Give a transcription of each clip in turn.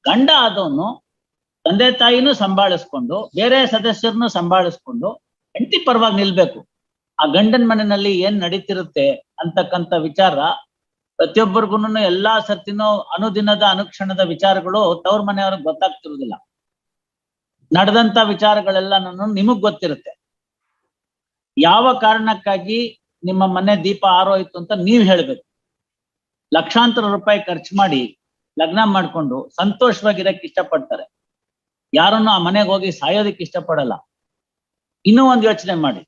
ಗಂಡ ಆದವನು ತಂದೆ ತಾಯಿನೂ ಸಂಭಾಳಿಸ್ಕೊಂಡು ಬೇರೆ ಸದಸ್ಯರನ್ನು ಸಂಭಾಳಿಸ್ಕೊಂಡು ಹೆಂಡತಿ ಪರವಾಗಿ ನಿಲ್ಬೇಕು. ಆ ಗಂಡನ ಮನೆಯಲ್ಲಿ ಏನ್ ನಡೀತಿರುತ್ತೆ ಅಂತಕ್ಕಂಥ ವಿಚಾರ ಪ್ರತಿಯೊಬ್ಬರಿಗೂ ಎಲ್ಲಾ ಸರ್ತಿನೂ ಅನುದಿನದ ಅನುಕ್ಷಣದ ವಿಚಾರಗಳು ತವ್ರ ಮನೆಯವ್ರಿಗೆ ಗೊತ್ತಾಗ್ತಿರುವುದಿಲ್ಲ. ನಡೆದಂತ ವಿಚಾರಗಳೆಲ್ಲ ನಿಮಗ್ ಗೊತ್ತಿರುತ್ತೆ. ಯಾವ ಕಾರಣಕ್ಕಾಗಿ ನಿಮ್ಮ ಮನೆ ದೀಪ ಆರೋಯ್ತು ಅಂತ ನೀವ್ ಹೇಳ್ಬೇಕು. ಲಕ್ಷಾಂತರ ರೂಪಾಯಿ ಖರ್ಚು ಮಾಡಿ ಲಗ್ನ ಮಾಡ್ಕೊಂಡು ಸಂತೋಷವಾಗಿರಕ್ ಇಷ್ಟಪಡ್ತಾರೆ. ಯಾರನ್ನು ಆ ಮನೆಗೆ ಹೋಗಿ ಸಾಯೋದಕ್ಕೆ ಇಷ್ಟಪಡಲ್ಲ. ಇನ್ನೂ ಒಂದ್ ಯೋಚನೆ ಮಾಡಿ,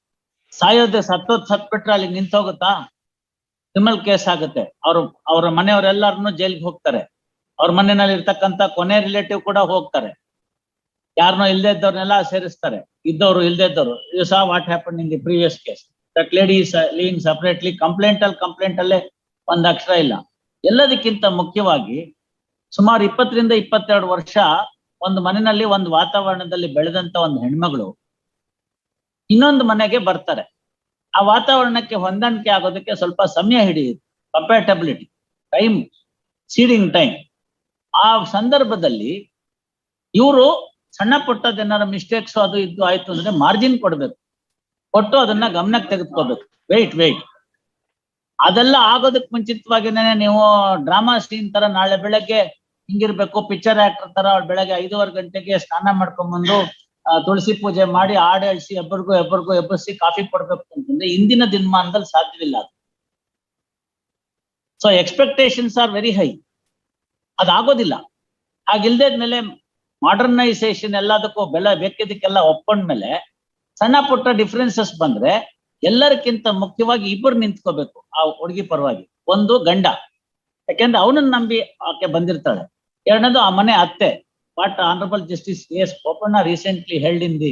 ಸಾಯೋದೆ ಸತ್ಬಿಟ್ರೆ ಅಲ್ಲಿಗೆ ನಿಂತೋಗುತ್ತಾ? ಕ್ರಿಮಿನಲ್ ಕೇಸ್ ಆಗುತ್ತೆ. ಅವ್ರ ಮನೆಯವರೆಲ್ಲರನ್ನು ಜೈಲ್ಗೆ ಹೋಗ್ತಾರೆ. ಅವ್ರ ಮನೆಯಲ್ಲಿ ಇರ್ತಕ್ಕಂಥ ಕೊನೆ ರಿಲೇಟಿವ್ ಕೂಡ ಹೋಗ್ತಾರೆ. ಯಾರನ್ನೋ ಇಲ್ದೇ ಇದ್ದವ್ರನ್ನೆಲ್ಲ ಸೇರಿಸ್ತಾರೆ, ಇದ್ದವ್ರು ಇಲ್ದೇ ಇದ್ದವ್ರು. You saw what happen in the previous case. That lady is living separately. Complaint ಅಲ್ಲೇ ಒಂದ್ ಅಕ್ಷರ ಇಲ್ಲ. ಎಲ್ಲದಕ್ಕಿಂತ ಮುಖ್ಯವಾಗಿ ಸುಮಾರು 20 ರಿಂದ 22 ವರ್ಷ ಒಂದು ಮನೆಯಲ್ಲಿ ಒಂದು ವಾತಾವರಣದಲ್ಲಿ ಬೆಳೆದಂತ ಒಂದು ಹೆಣ್ಮಗಳು ಇನ್ನೊಂದು ಮನೆಗೆ ಬರ್ತಾರೆ. ಆ ವಾತಾವರಣಕ್ಕೆ ಹೊಂದಾಣಿಕೆ ಆಗೋದಕ್ಕೆ ಸ್ವಲ್ಪ ಸಮಯ ಹಿಡಿಯುತ್ತೆ. Compatibility time, seeding time. ಆ ಸಂದರ್ಭದಲ್ಲಿ ಇವರು ಸಣ್ಣ ಪುಟ್ಟದೇನಾರ ಮಿಸ್ಟೇಕ್ಸ್ ಅದು ಇದು ಆಯ್ತು ಅಂದ್ರೆ ಮಾರ್ಜಿನ್ ಕೊಡ್ಬೇಕು, ಕೊಟ್ಟು ಅದನ್ನ ಗಮನಕ್ಕೆ ತೆಗೆದುಕೋಬೇಕು. ವೆಯ್ಟ್ ಅದೆಲ್ಲ ಆಗೋದಕ್ಕೆ ಮುಂಚಿತವಾಗಿನೇ ನೀವು ಡ್ರಾಮಾ ಸೀನ್ ತರ ನಾಳೆ ಬೆಳಗ್ಗೆ ಹಿಂಗಿರ್ಬೇಕು, ಪಿಕ್ಚರ್ ಆಕ್ಟರ್ ತರ ಬೆಳಗ್ಗೆ 5:15 ಗಂಟೆಗೆ ಸ್ನಾನ ಮಾಡ್ಕೊಂಡ್ಬಂದು ತುಳಸಿ ಪೂಜೆ ಮಾಡಿ ಹಾಡು ಹೇಳಿಸಿ ಎಬ್ಬರಿಗೂ ಎಬ್ಬರಿಸಿ ಕಾಫಿ ಕೊಡ್ಬೇಕು ಅಂತಂದ್ರೆ ಇಂದಿನ ದಿನಮಾನದಲ್ಲಿ ಸಾಧ್ಯವಿಲ್ಲ ಅದು. So expectations are very high. ಅದಾಗೋದಿಲ್ಲ. ಹಾಗಿಲ್ದೇದ್ಮೇಲೆ ಮಾಡರ್ನೈಸೇಷನ್ ಎಲ್ಲದಕ್ಕೂ ಬೆಲೆ ಬೇಕಿದ್ದಕ್ಕೆಲ್ಲ ಒಪ್ಕೊಂಡ್ಮೇಲೆ ಸಣ್ಣ ಪುಟ್ಟ ಡಿಫ್ರೆನ್ಸಸ್ ಬಂದ್ರೆ ಎಲ್ಲರಿಗಿಂತ ಮುಖ್ಯವಾಗಿ ಇಬ್ಬರು ನಿಂತ್ಕೋಬೇಕು ಆ ಹುಡುಗಿ ಪರವಾಗಿ. ಒಂದು ಗಂಡ, ಯಾಕೆಂದ್ರೆ ಅವನನ್ನ ನಂಬಿ ಆಕೆ ಬಂದಿರ್ತಾಳೆ. ಎರಡನೇದು ಆ ಮನೆ ಅತ್ತೆ. What honourable justice S Bopanna recently held in the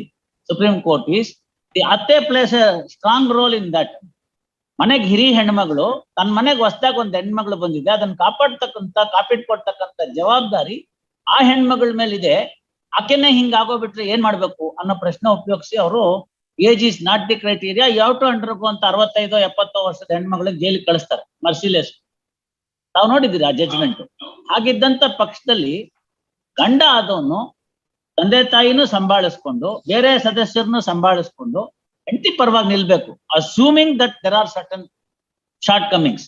Supreme Court is the ಅತ್ತೆ plays a strong role in that. ಮನೆಗೆ ಹಿರಿ ಹೆಣ್ಮಗಳು ತನ್ನ ಮನೆಗೆ ಹೊಸದಾಗ ಒಂದು ಹೆಣ್ಮಗಳು ಬಂದಿದೆ, ಅದನ್ನ ಕಾಪಿಟ್ಕೊಡ್ತಕ್ಕಂಥ ಜವಾಬ್ದಾರಿ ಆ ಹೆಣ್ಮಗಳ ಮೇಲಿದೆ. ಆಕೆನೇ ಹಿಂಗಾಗೋಗ್ಬಿಟ್ರೆ ಏನ್ ಮಾಡ್ಬೇಕು ಅನ್ನೋ ಪ್ರಶ್ನೆ ಉಪಯೋಗಿಸಿ ಅವರು age is not the criteria, ಯಾವ ಟು ಅಂಡರ್ಗೋ ಅಂತ 65-70 ವರ್ಷದ ಹೆಣ್ಮಗಳಿಗೆ ಜೈಲಿಗೆ ಕಳಿಸ್ತಾರೆ ಮರ್ಸಿಲೆಸ್. ತಾವು ನೋಡಿದ್ದೀರಿ ಆ ಜಡ್ಜ್ಮೆಂಟ್. ಹಾಗಿದ್ದಂತ ಪಕ್ಷದಲ್ಲಿ ಗಂಡ ಆದವನು ತಂದೆ ತಾಯಿನೂ ಸಂಭಾಳಿಸ್ಕೊಂಡು ಬೇರೆ ಸದಸ್ಯರನ್ನು ಸಂಭಾಳಿಸ್ಕೊಂಡು ಹೆಂಡತಿ ಪರವಾಗಿ ನಿಲ್ಬೇಕು. Assuming that there are certain shortcomings.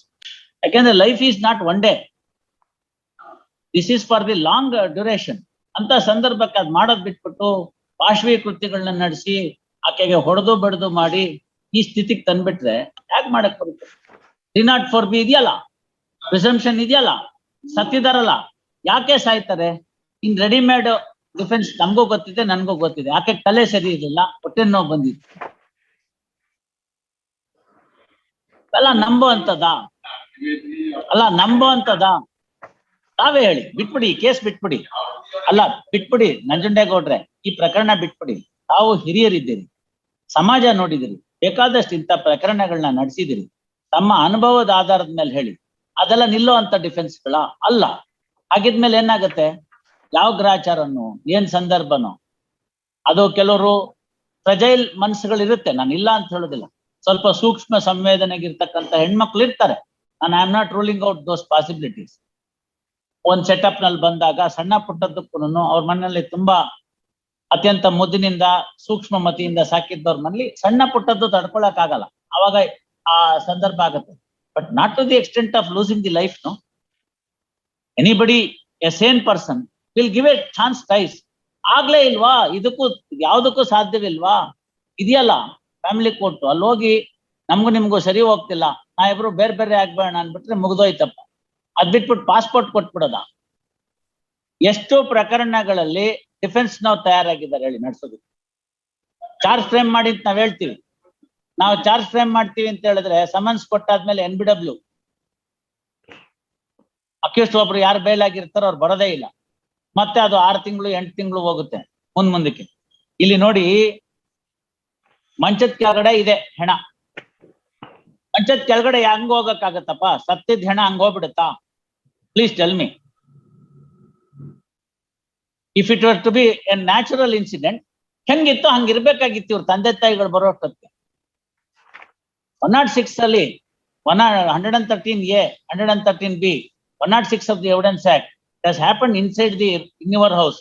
ಯಾಕೆಂದ್ರೆ life is not one day, this is for the long duration. ಅಂತ ಸಂದರ್ಭಕ್ಕೆ ಅದ್ ಮಾಡೋದ್ ಬಿಟ್ಬಿಟ್ಟು ಪಾಶ್ವಿ ಕೃತ್ಯಗಳನ್ನ ನಡೆಸಿ ಆಕೆಗೆ ಹೊಡೆದು ಬಡ್ದು ಮಾಡಿ ಈ ಸ್ಥಿತಿಗೆ ತಂದ್ಬಿಟ್ರೆ ಯಾಕೆ ಮಾಡಕ್ ಬರುತ್ತೆ? 304B ಇದೆಯಲ್ಲ, ಪ್ರಿಸಂಪ್ಷನ್ ಇದೆಯಲ್ಲ, ಸತ್ತಿದಾರಲ್ಲ, ಯಾಕೆ ಸಾಯ್ತಾರೆ? ಇನ್ ರೆಡಿಮೇಡ್ ಡಿಫೆನ್ಸ್ ನಮಗೂ ಗೊತ್ತಿದೆ, ನನ್ಗೂ ಗೊತ್ತಿದೆ. ಆಕೆ ತಲೆ ಸರಿ ಇರಲಿಲ್ಲ, ಹೊಟ್ಟೆ ನೋವು ಬಂದಿತ್ತು. ಅಲ್ಲ ನಂಬೋ ಅಂತದ ತಾವೇ ಹೇಳಿ. ಬಿಟ್ಬಿಡಿ ಕೇಸ್, ಬಿಟ್ಬಿಡಿ. ಅಲ್ಲ ಬಿಟ್ಬಿಡಿ ನಂಜುಂಡೇಗೌಡ್ರೆ, ಈ ಪ್ರಕರಣ ಬಿಟ್ಬಿಡಿ. ತಾವು ಹಿರಿಯರಿದ್ದೀರಿ, ಸಮಾಜ ನೋಡಿದಿರಿ, ಬೇಕಾದಷ್ಟು ಇಂಥ ಪ್ರಕರಣಗಳನ್ನ ನಡೆಸಿದಿರಿ. ತಮ್ಮ ಅನುಭವದ ಆಧಾರದ ಮೇಲೆ ಹೇಳಿ. ಅದೆಲ್ಲ ನಿಲ್ಲೋ ಅಂತ ಡಿಫೆನ್ಸ್ಗಳ ಅಲ್ಲ. ಹಾಗಿದ್ಮೇಲೆ ಏನಾಗತ್ತೆ? ಯಾವ ಗ್ರಹಚಾರನೋ ಏನ್ ಸಂದರ್ಭನೋ ಅದು. ಕೆಲವರು ಫ್ರಜೈಲ್ ಮನಸ್ಸುಗಳಿರುತ್ತೆ, ನಾನು ಇಲ್ಲ ಅಂತ ಹೇಳೋದಿಲ್ಲ. ಸ್ವಲ್ಪ ಸೂಕ್ಷ್ಮ ಸಂವೇದನೆಗಿರ್ತಕ್ಕಂಥ ಹೆಣ್ಮಕ್ಳು ಇರ್ತಾರೆ. ನಾನು I am not ruling out those possibilities. ಒಂದ್ ಸೆಟಪ್ ನಲ್ಲಿ ಬಂದಾಗ ಸಣ್ಣ ಪುಟ್ಟದಕ್ಕೂ ಅವ್ರ ಮನೆಯಲ್ಲಿ ತುಂಬಾ ಅತ್ಯಂತ ಮುದ್ದಿನಿಂದ ಸೂಕ್ಷ್ಮ ಮತಿಯಿಂದ ಸಾಕಿದ್ದವ್ರ ಮನೇಲಿ ಸಣ್ಣ ಪುಟ್ಟದ್ದು ತಡ್ಕೊಳಕ್ ಆಗಲ್ಲ. ಅವಾಗ ಆ ಸಂದರ್ಭ ಆಗುತ್ತೆ. But not to the extent of losing the life. No, anybody a sane person will give a chance twice. ಆಗ್ಲೇ ಇಲ್ವಾ? ಇದಕ್ಕೂ ಯಾವ್ದಕ್ಕೂ ಸಾಧ್ಯವಿಲ್ವಾ? ಇದೆಯಲ್ಲ ಫ್ಯಾಮಿಲಿ ಕೋರ್ಟ್, ಅಲ್ಲಿ ಹೋಗಿ ನಮ್ಗೂ ನಿಮ್ಗೂ ಸರಿ ಹೋಗ್ತಿಲ್ಲ, ನಾ ಇಬ್ರು ಬೇರೆ ಬೇರೆ ಆಗ್ಬೇಡ ಅನ್ಬಿಟ್ರೆ ಮುಗ್ದೋಯ್ತಪ್ಪ. ಅದ್ ಬಿಟ್ಬಿಟ್ಟು ಪಾಸ್ಪೋರ್ಟ್ ಕೊಟ್ಬಿಡೋದ? ಎಷ್ಟು ಪ್ರಕರಣಗಳಲ್ಲಿ ಡಿಫೆನ್ಸ್ ನಾವು ತಯಾರಾಗಿದ್ದಾರೆ ಹೇಳಿ ನಡೆಸೋದಕ್ಕೆ? ಚಾರ್ಜ್ ಫ್ರೇಮ್ ಮಾಡಿ ಅಂತ ನಾವ್ ಹೇಳ್ತೀವಿ. ನಾವು ಚಾರ್ಜ್ ಫ್ರೇಮ್ ಮಾಡ್ತೀವಿ ಅಂತ ಹೇಳಿದ್ರೆ ಸಮನ್ಸ್ ಕೊಟ್ಟಾದ್ಮೇಲೆ NBW ಅಕ್ಯೂಸ್ಟ್ ಒಬ್ರು ಯಾರು ಬೇಲ್ ಆಗಿರ್ತಾರೋ ಅವ್ರು ಬರೋದೇ ಇಲ್ಲ. ಮತ್ತೆ ಅದು 6 ತಿಂಗಳು 8 ತಿಂಗಳು ಹೋಗುತ್ತೆ ಮುಂದಕ್ಕೆ. ಇಲ್ಲಿ ನೋಡಿ, ಮಂಚದ ಕೆಳಗಡೆ ಇದೆ ಹೆಣ. ಮಂಚದ ಕೆಳಗಡೆ ಹೆಂಗ್ ಹೋಗಕ್ಕಾಗತ್ತಪ್ಪ? ಸತ್ತಿದ್ ಹೆಣ ಹಂಗ ಹೋಗ್ಬಿಡುತ್ತಾ? Please tell me. If it were to be a natural incident ಹೆಂಗಿತ್ತು ಹಂಗಿರ್ಬೇಕಾಗಿತ್ತು. ಇವ್ರ ತಂದೆ ತಾಯಿಗಳು ಬರೋಷ್ಟೊತ್ತಿಗೆ 106 ಅಲ್ಲಿ 113A 113B 106 of the evidence act It has happened inside in your house,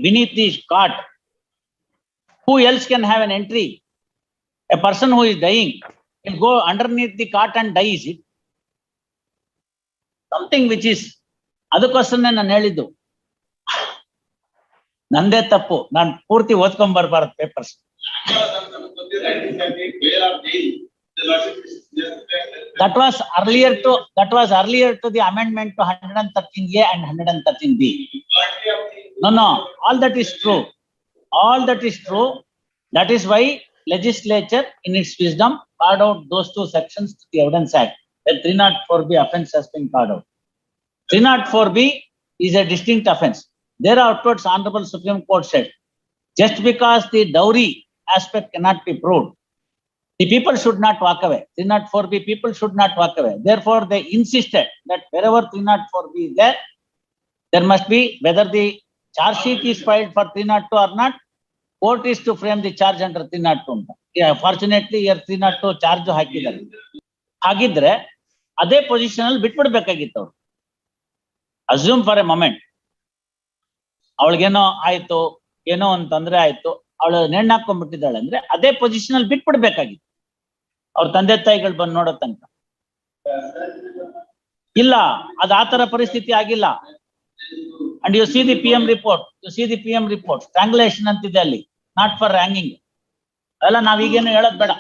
beneath the cot. Who else can have an entry? A person who is dying will go underneath the cot and die, is it? Something which is, ಅದಕ್ಕೋಸ್ಕರನೇ ನಾನು ಹೇಳಿದ್ದು, ನಂದೇ ತಪ್ಪು, ನಾನು ಪೂರ್ತಿ ಓದ್ಕೊಂಡ್ ಬರ್ಬಾರ್ದು papers. That was earlier to the amendment to 113A and 113B. No, all that is true. All that is true. That is why legislature in its wisdom carved out those two sections to the Evidence Act. The 304B offence has been carved out. 304B is a distinct offence. There afterwards, Honorable Supreme Court said, just because the dowry aspect cannot be proved, the people should not walk away. 304B people should not walk away. Therefore, they insisted that wherever 304B is there, there must be, whether the charge sheet is filed for 302 or not, court is to frame the charge under 302. Yeah, fortunately, here 302 charge ಹಾಕಿದ್ದಾರೆ. ಹಾಗಿದ್ರೆ ಅದೇ position ಅಲ್ಲಿ ಬಿಟ್ಬಿಡ್ಬೇಕಾಗಿತ್ತು ಅವ್ರು. Assume for A moment, ಅವಳಿಗೇನೋ ಆಯ್ತು, ಏನೋ ಒಂದು ತೊಂದರೆ ಆಯ್ತು, ಅವಳು ನೇಣ್ ಹಾಕೊಂಡ್ಬಿಟ್ಟಿದ್ದಾಳೆ ಅಂದ್ರೆ ಅದೇ ಪೊಸಿಷನ್ ಅಲ್ಲಿ ಬಿಟ್ಬಿಡ್ಬೇಕಾಗಿತ್ತು ಅವ್ರ ತಂದೆ ತಾಯಿಗಳು ಬಂದು ನೋಡೋ ತನಕ. ಇಲ್ಲ, ಅದು ಆತರ ಪರಿಸ್ಥಿತಿ ಆಗಿಲ್ಲ. And U see the PM report, ಸ್ಟ್ರಾಂಗ್ಯುಲೇಷನ್ ಅಂತಿದೆ ಅಲ್ಲಿ, ನಾಟ್ ಫಾರ್ ಹ್ಯಾಂಗಿಂಗ್. ಅಲ್ಲ ನಾವೀಗೇನು ಹೇಳೋದ್ ಬೇಡ.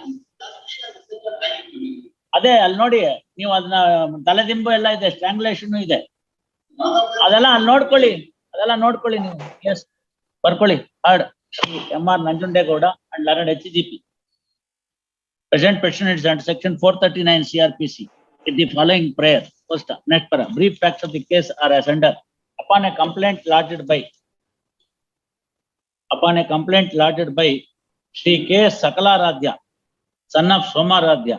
ಅದೇ ಅಲ್ಲಿ ನೋಡಿ ನೀವು, ಅದನ್ನ ತಲೆದಿಂಬು ಎಲ್ಲ ಇದೆ, ಸ್ಟ್ರಾಂಗ್ಯುಲೇಷನ್ ಇದೆ, ಅದೆಲ್ಲ ಅಲ್ಲಿ ನೋಡ್ಕೊಳ್ಳಿ ನೀವು. ಎಸ್, ಬರ್ಕೊಳ್ಳಿ. Hard M.R. Nanjundegowda and Learned HGP. Present petition is under section 439 CRPC with the following prayer. First, next para. Brief facts of the case are as under. Upon a complaint lodged by Shri K. Sakalaradhya, son of Somaradhya.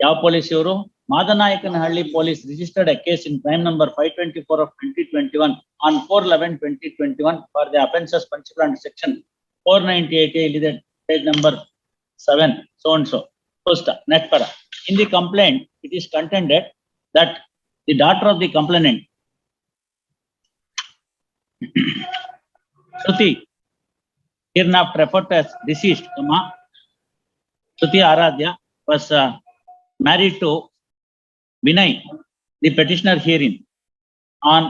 Yav police ivaru? Madanayakanhalli police registered a case in crime number 524 of 2021 on 4/11/2021 for the offences punishable under section 498A, page number 7, so and so. First, next para. In the complaint, it is contended that the daughter of the complainant, Shruti, hereinafter referred to as deceased, Shruti Aradhya, was married to Vinay, the petitioner herein, on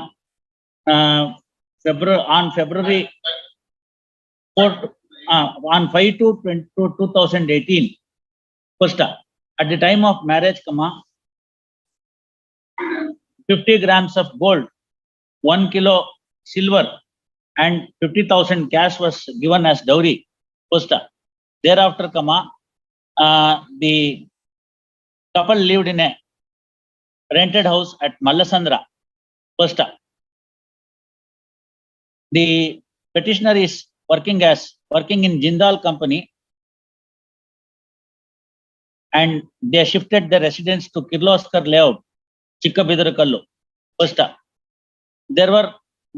February 4th, on 5/2/2018. First, at the time of marriage, 50 grams of gold, 1 kilo silver, and 50,000 cash was given as dowry. First, thereafter, the couple lived in a rented house at Mallasandra. First, the petitioner is working in Jindal company, and they shifted their residence to Kirloskar layout, Chikkabidarukallu. First, there were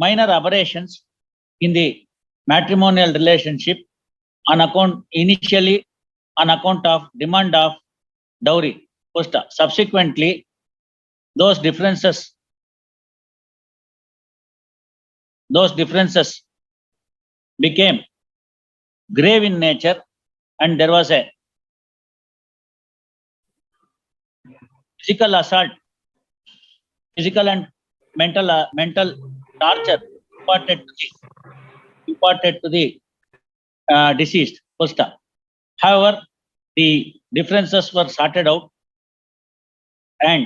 minor aberrations in the matrimonial relationship initially on account of demand of dowry. First, subsequently, those differences became grave in nature, and there was a physical assault, physical and mental torture imparted to the deceased. First, however, the differences were sorted out, and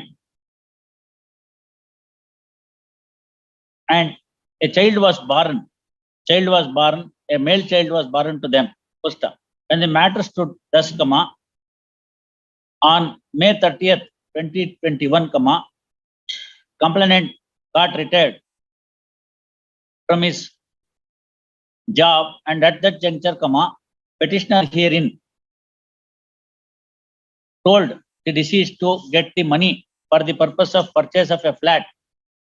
a child was born, a male child was born to them. First, when the matter stood thus, on May 30th, 2021, complainant got retired from his job, and at that juncture, petitioner herein told the deceased to get the money for the purpose of purchase of a flat.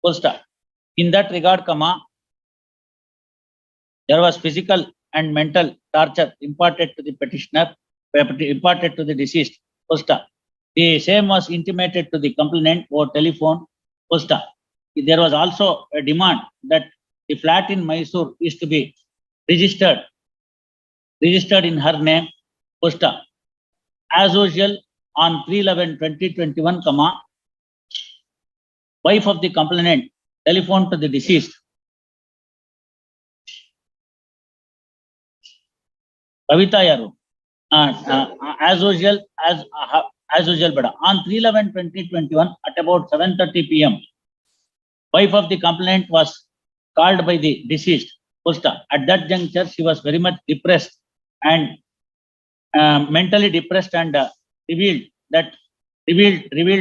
First, in that regard, there was physical and mental torture imparted to the petitioner, imparted to the deceased. First, the same was intimated to the complainant over telephone. First, there was also a demand that the flat in Mysore is to be registered in her name, Pusta. As usual, on 3/11/2021, wife of the complainant telephoned to the deceased, Kavita Yaru. As usual, but on 3/11/2021 at about 7:30 p.m., wife of the complainant was called by the deceased, Pusta. At that juncture, she was very much depressed and mentally depressed, and revealed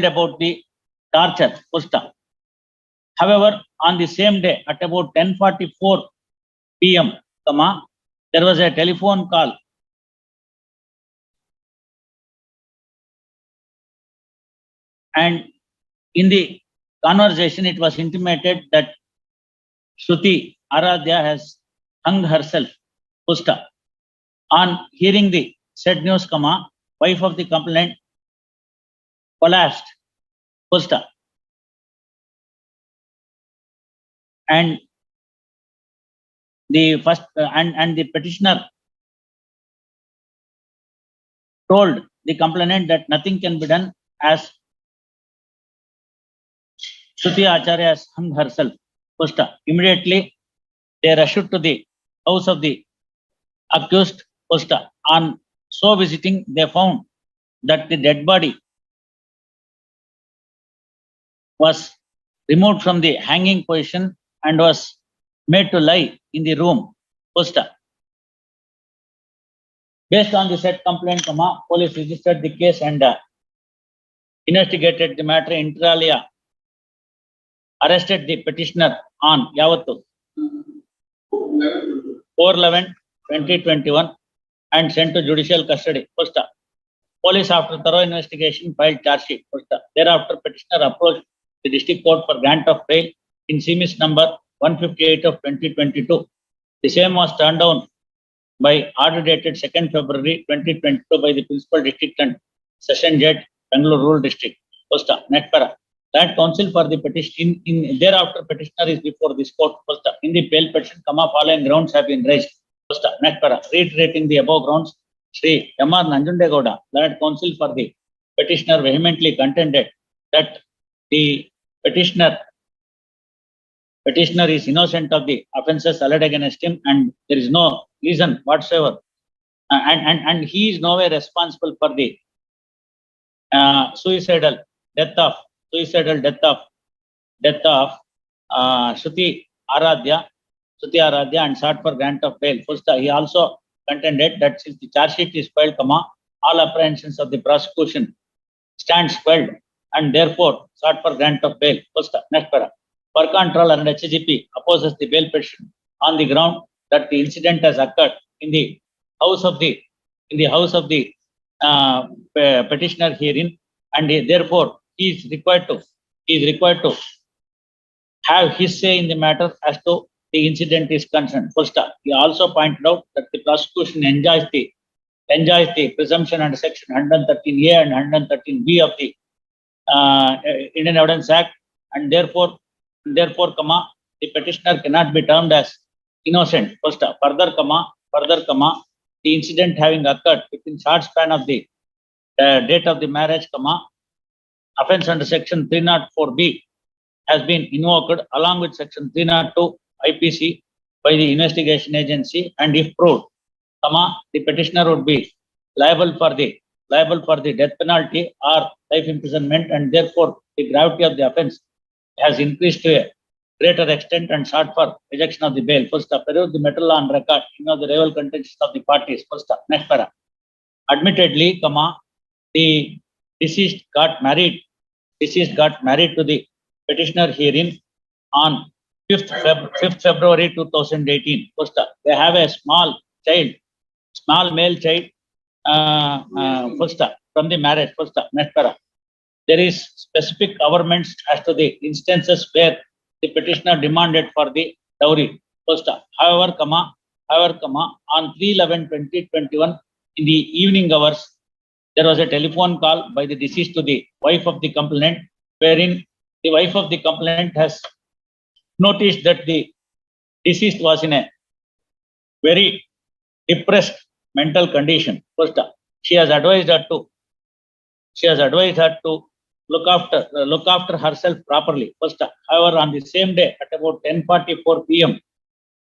about the torture, Pusta. However, on the same day at about 10:44 p.m., there was a telephone call and in the conversation it was intimated that Shruti Aradhya has hung herself, Pusta. On hearing the said news, wife of the complainant collapsed, Pusta. And the first and the petitioner told the complainant that nothing can be done as Shruti Acharya has hung herself, Pusta. Immediately they rushed to the house of the accused, Pusta. On so visiting, they found that the dead body was removed from the hanging position and was made to lie in the room, Pusta. Based on the said complaint, police registered the case and investigated the matter inter alia, arrested the petitioner on Yavattu 4/11/2021 and sent to judicial custody, Pusta. Police, after thorough investigation, filed charge sheet, Pusta. Thereafter, petitioner approached the district court for grant of bail in CMIS number 158 of 2022. The same was turned down by order dated 2nd February 2022 by the Principal District and Session Judge, Bangalore Rural District, Pusta. Next para. That counsel for the petition thereafter petitioner is before this court, Pusta. In the bail petition, following grounds have been raised, Pusta. Next para. Reiterating the above grounds, Sri M.R. Nanjundegowda, that counsel for the petitioner, vehemently contended that the petitioner is innocent of the offences alleged against him, and there is no reason whatsoever, and he is nowhere responsible for the suicidal death of Shruti Aradhya, and sought for grant of bail. First, he also contended that since the charge sheet is filed, all apprehensions of the prosecution stands filed, and therefore sought for grant of bail. First, next para. Per controller and HGP opposes the bail petition on the ground that the incident has occurred in the house of the petitioner herein, and therefore he is required to have his say in the matter as to the incident is concerned. First, he also pointed out that the prosecution enjoys the presumption under section 113A and 113B of the Indian Evidence Act, and therefore, the petitioner cannot be termed as innocent. First, further, the incident having occurred within short span of the date of the marriage, offence under section 304B has been invoked along with section 302 IPC by the investigation agency, and if proved, the petitioner would be liable for the death penalty or life imprisonment, and therefore the gravity of the offence has increased to a greater extent and sought for rejection of the bail. First, peruse the matter law on record, the rival contention of the parties. First, next para. Admittedly, the deceased got married to the petitioner herein on 5th February 2018. First, they have a small male child, first, from the marriage. First, next para. There is specific governments as to the instances where the petitioner demanded for the dowry. First, however, on 3/11/2021 in the evening hours, there was a telephone call by the deceased to the wife of the complainant, wherein the wife of the complainant has noticed that the deceased was in a very depressed mental condition. First, she has advised her to look after herself properly. First, however, on the same day at about 10:44 p.m.,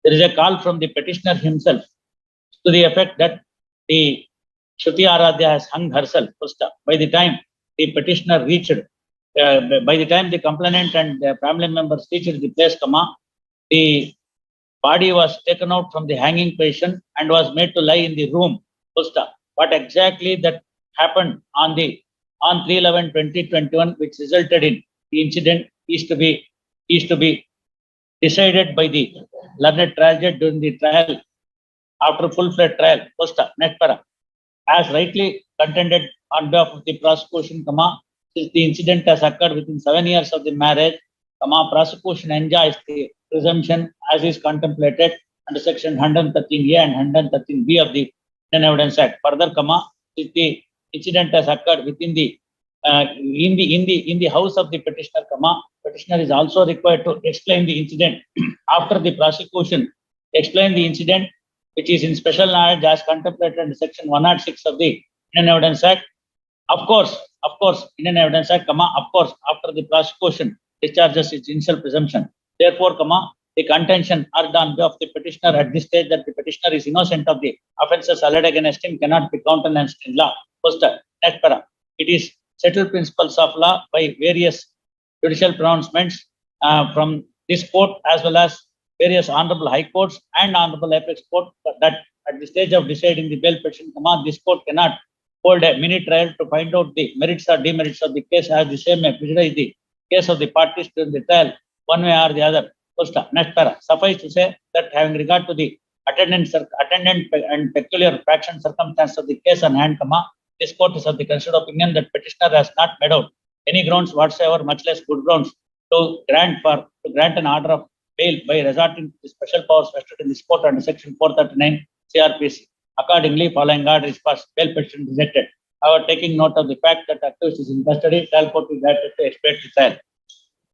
there is a call from the petitioner himself to the effect that the Shruti Aradhya has hung herself. First, by the time the petitioner reached, by the time the complainant and the family members reached the place, the body was taken out from the hanging position and was made to lie in the room. First, what exactly that happened on 3/11/2021, which resulted in the incident, is to be decided by the learned trial judge during the trial. After full-fledged trial, first, next para, as rightly contended on behalf of the prosecution, since the incident has occurred within 7 years of the marriage, prosecution enjoys the presumption as is contemplated under section 113A and 113B of the Indian Evidence Act. Further, if the incident has occurred within the in the house of the petitioner, petitioner is also required to explain the incident after the prosecution explain the incident, which is in special knowledge as contemplated under section 106 of the Indian Evidence Act. Of course, Indian Evidence Act, of course, after the prosecution discharges its initial presumption. Therefore, the contention urged on behalf of the petitioner at this stage that the petitioner is innocent of the offences alleged against him cannot be countenanced in law. First, next para, it is settled principles of law by various judicial pronouncements from this court as well as various honorable high courts and honorable apex court that at the stage of deciding the bail petition, this court cannot hold a mini trial to find out the merits or demerits of the case, as the same may prejudice the case of the parties during the trial one way or the other. First, next para, suffice to say that having regard to the attendant and peculiar fact and circumstance of the case on hand, this court is of the considered opinion that petitioner has not made out any grounds whatsoever, much less good grounds, to grant an order of bail by resorting to the special powers vested in this court under section 439 CRPC. Accordingly, following order is passed, bail petition rejected. However, taking note of the fact that accused is in custody, trial court is directed to expedite the trial.